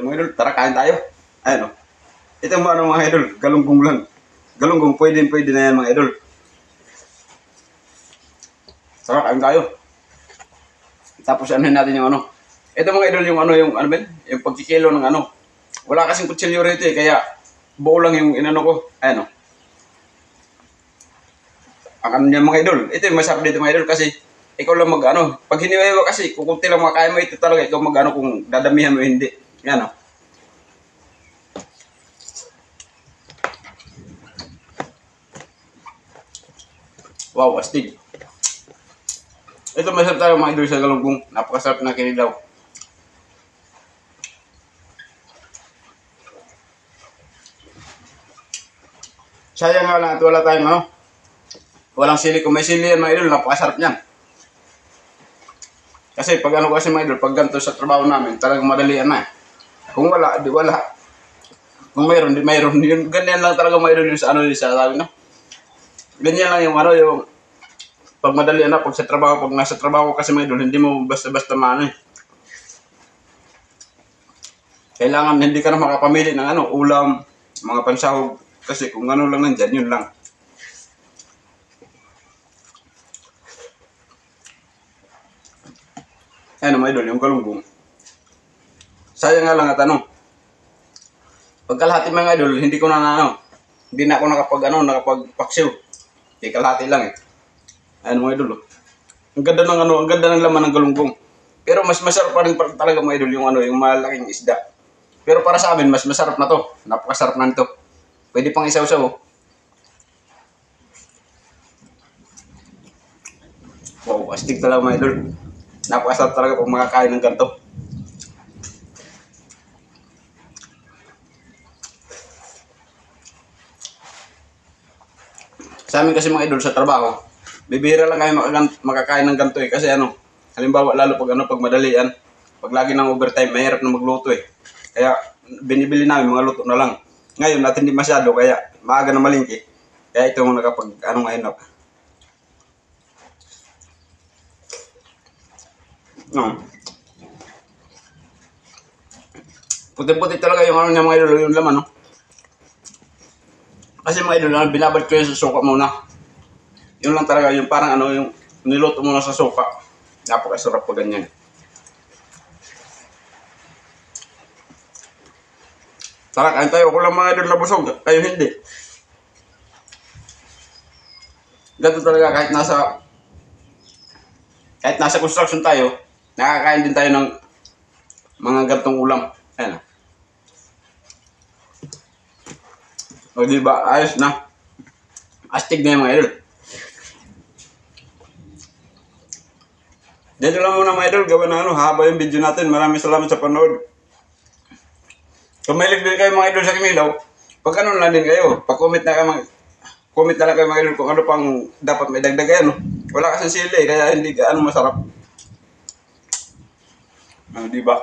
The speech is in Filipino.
Ayun mga idol, tara kain tayo. Ayun o. Ito yung ano mga idol, galunggong lang. Galunggong, pwede na yan mga idol. Tara kain tayo. Tapos ano natin yung ano. Ito mga idol yung ano, yung ano ba yun? Yung pagkikilo ng ano. Wala kasing kutsilyo rito eh, kaya buo lang yung inano ko. Ayun o. Ang ano niya mga idol. Ito yung masarap dito mga idol kasi ikaw lang mag ano. Pag hiniwa kasi, kung kunti lang makakain mo, ito talaga ikaw mag ano kung dadamihan mo hindi. Yan o. Wow, astig. Ito masarap tayo mga idol sa galunggong. Napakasarap na kinilaw. Sayang nga lang at wala tayong ano. Walang sili. Kung may sili yan mga idol, napakasarap niyan. Kasi pag ano kasi mga idol, pag ganito sa trabaho namin, talagang madalian na eh. Kung wala, di wala. Kung mayroon, di mayroon. Yun, ganyan lang talaga mga idol yung sa ano yung sa sabi no. Ganyan lang yung ano yung pag madali na, pag sa trabaho, pag nasa trabaho kasi mga idol, hindi mo basta-basta maano eh. Kailangan hindi ka na makapamili ng ano, ulam, mga pansahog. Kasi kung ano lang nandyan, yun lang. Ayan mga idol, yung galunggong. Sayang nga lang at ano, pagkalahati mga idol, hindi ko na ano, hindi na ako nakapagpaksiw. Hindi kalahati lang eh. Ayan mga idol. Ang ganda ng ano, ang ganda ng laman ng galunggong. Pero mas masarap pa rin talaga mga idol yung ano, yung malaking isda. Pero para sa amin, mas masarap na to. Napakasarap na nito. Pwede pang isaw-saw oh. Wow, astig talaga mga idol. Napakasarap talaga pag makakain ng ganito. Sa amin kasi mga idol sa trabaho, bibihira lang kayo makakain ng ganito eh. Kasi ano, halimbawa lalo pag madalian, pag lagi ng overtime, mahirap na magluto eh. Kaya binibili namin mga luto na lang. Ngayon at hindi masyado, kaya maaga na malingki. Kaya ito mga nakapag ano ngayon ako. Puti-puti talaga yung ano niya mga idol, yung laman no. Kasi mga idol, binabad ko yun sa suka muna. Yun lang talaga, yung parang ano, yung niluto muna sa suka. Napakasarap po ganyan. Tara, kain tayo. Ako lang mga idol na busog. Kayo hindi. Ganito talaga kahit nasa construction tayo, nakakain din tayo ng mga gantong ulam. Ayan. O diba, ayos na. Astig na yung mga idol. Dito lang muna mga idol, gawin na ano, haba yung video natin. Maraming salamat sa panood. Kung mahilig din kayo mga idol sa kinilaw, pag ano lang din kayo, pag-comment na kayo comment na lang kayo mga idol kung ano pang dapat may dagdag kayo, no? Wala kasing sili, kaya hindi ano masarap. Ano, diba?